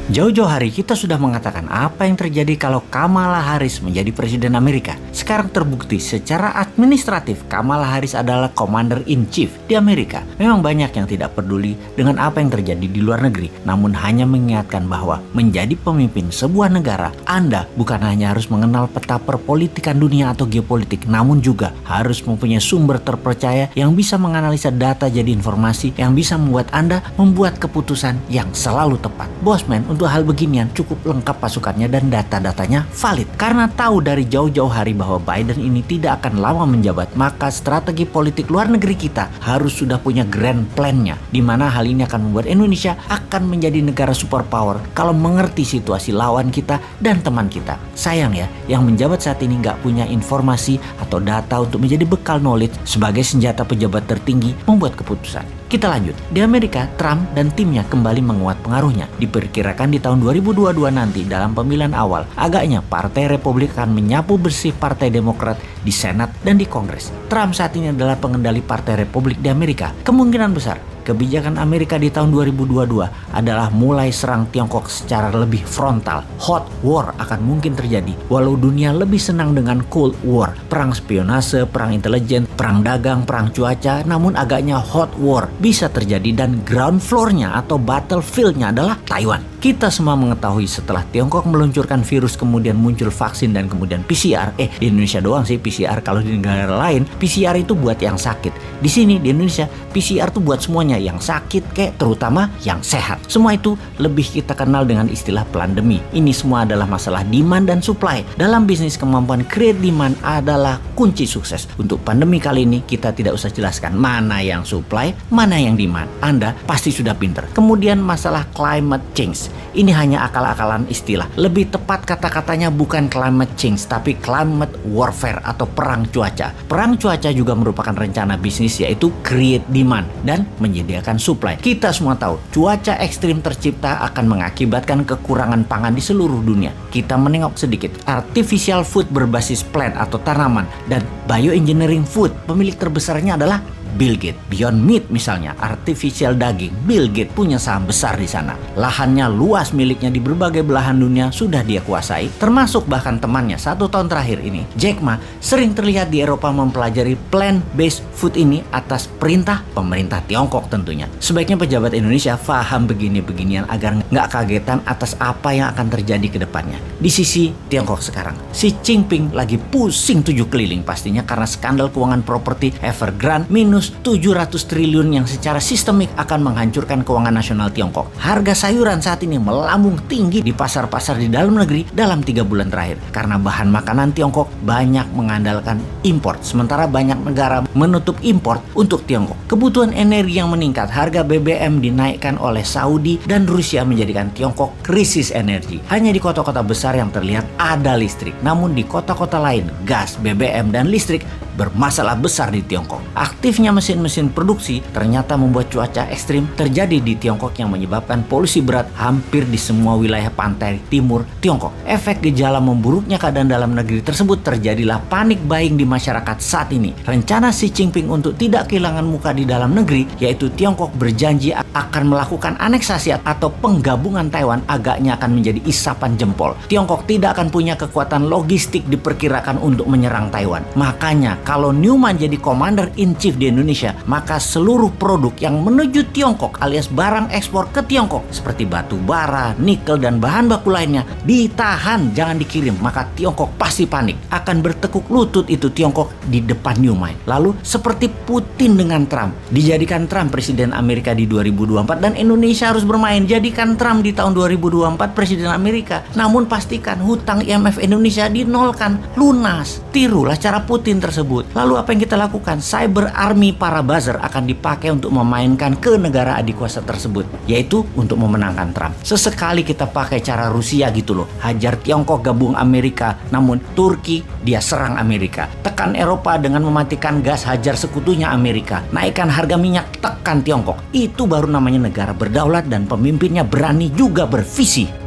Jauh-jauh hari kita sudah mengatakan apa yang terjadi kalau Kamala Harris menjadi Presiden Amerika. Sekarang terbukti secara administratif Kamala Harris adalah Commander-in-Chief di Amerika. Memang banyak yang tidak peduli dengan apa yang terjadi di luar negeri, namun hanya mengingatkan bahwa menjadi pemimpin sebuah negara, Anda bukan hanya harus mengenal peta perpolitikan dunia atau geopolitik, namun juga harus mempunyai sumber terpercaya yang bisa menganalisa data jadi informasi yang bisa membuat Anda membuat keputusan yang selalu tepat. Bosman, untuk hal beginian cukup lengkap pasukannya dan data-datanya valid. Karena tahu dari jauh-jauh hari bahwa Biden ini tidak akan lama menjabat, maka strategi politik luar negeri kita harus sudah punya grand plan-nya, di mana hal ini akan membuat Indonesia akan menjadi negara superpower kalau mengerti situasi lawan kita dan teman kita. Sayang ya, yang menjabat saat ini nggak punya informasi atau data untuk menjadi bekal knowledge sebagai senjata pejabat tertinggi membuat keputusan. Kita lanjut. Di Amerika, Trump dan timnya kembali menguat pengaruhnya. Diperkirakan di tahun 2022 nanti dalam pemilihan awal, agaknya Partai Republik akan menyapu bersih Partai Demokrat di Senat dan di Kongres. Trump saat ini adalah pengendali Partai Republik di Amerika. Kemungkinan besar kebijakan Amerika di tahun 2022 adalah mulai serang Tiongkok secara lebih frontal. Hot war akan mungkin terjadi, walau dunia lebih senang dengan Cold War, perang spionase, perang intelijen, perang dagang, perang cuaca, namun agaknya hot war bisa terjadi dan ground floor-nya atau battlefield-nya adalah Taiwan. Kita semua mengetahui setelah Tiongkok meluncurkan virus kemudian muncul vaksin dan kemudian PCR. Di Indonesia doang sih PCR, kalau di negara lain PCR itu buat yang sakit. Di sini di Indonesia PCR tuh buat semuanya, yang sakit kayak terutama yang sehat. Semua itu lebih kita kenal dengan istilah pandemi. Ini semua adalah masalah demand dan supply. Dalam bisnis, kemampuan create demand adalah kunci sukses. Untuk pandemi kali ini kita tidak usah jelaskan mana yang supply, mana yang demand. Anda pasti sudah pinter. Kemudian masalah climate change. Ini hanya akal-akalan istilah. Lebih tepat kata-katanya bukan climate change, tapi climate warfare atau perang cuaca. Perang cuaca juga merupakan rencana bisnis, yaitu create demand dan menyediakan supply. Kita semua tahu cuaca ekstrim tercipta akan mengakibatkan kekurangan pangan di seluruh dunia. Kita menengok sedikit. Artificial food berbasis plant atau tanaman dan bioengineering food, pemilik terbesarnya adalah Bill Gates. Beyond Meat misalnya, artificial daging, Bill Gates punya saham besar di sana. Lahannya luas miliknya di berbagai belahan dunia sudah dia kuasai, termasuk bahkan temannya 1 tahun terakhir ini, Jack Ma, sering terlihat di Eropa mempelajari plant-based food ini atas perintah pemerintah Tiongkok tentunya. Sebaiknya pejabat Indonesia paham begini-beginian agar nggak kagetan atas apa yang akan terjadi ke depannya. Di sisi Tiongkok sekarang, Xi Jinping lagi pusing 7 keliling pastinya karena skandal keuangan properti Evergrande minus 700 triliun yang secara sistemik akan menghancurkan keuangan nasional Tiongkok. Harga sayuran saat ini melambung tinggi di pasar-pasar di dalam negeri dalam 3 bulan terakhir karena bahan makanan Tiongkok banyak mengandalkan import, sementara banyak negara menutup import untuk Tiongkok. Kebutuhan energi yang meningkat, harga BBM dinaikkan oleh Saudi dan Rusia menjadikan Tiongkok krisis energi. Hanya di kota-kota besar yang terlihat ada listrik, namun di kota-kota lain gas, BBM, dan listrik bermasalah besar di Tiongkok. Aktifnya mesin-mesin produksi ternyata membuat cuaca ekstrim terjadi di Tiongkok yang menyebabkan polusi berat hampir di semua wilayah pantai timur Tiongkok. Efek gejala memburuknya keadaan dalam negeri tersebut terjadilah panik buying di masyarakat saat ini. Rencana Xi Jinping untuk tidak kehilangan muka di dalam negeri, yaitu Tiongkok berjanji akan melakukan aneksasi atau penggabungan Taiwan, agaknya akan menjadi isapan jempol. Tiongkok tidak akan punya kekuatan logistik diperkirakan untuk menyerang Taiwan. Makanya kalau Newman jadi Commander-in-Chief di Indonesia, maka seluruh produk yang menuju Tiongkok alias barang ekspor ke Tiongkok seperti batu bara, nikel, dan bahan baku lainnya ditahan, jangan dikirim. Maka Tiongkok pasti panik, akan bertekuk lutut itu Tiongkok di depan Newman. Lalu seperti Putin dengan Trump, dijadikan Trump presiden Amerika di 2024 dan Indonesia harus bermain. Jadikan Trump di tahun 2024 presiden Amerika, namun pastikan hutang IMF Indonesia dinolkan, lunas. Tirulah cara Putin tersebut. Lalu apa yang kita lakukan? Cyber army para buzzer akan dipakai untuk memainkan ke negara adik kuasa tersebut, yaitu untuk memenangkan Trump. Sesekali kita pakai cara Rusia gitu loh, hajar Tiongkok gabung Amerika, namun Turki dia serang Amerika. Tekan Eropa dengan mematikan gas, hajar sekutunya Amerika. Naikkan harga minyak, tekan Tiongkok. Itu baru namanya negara berdaulat dan pemimpinnya berani juga bervisi.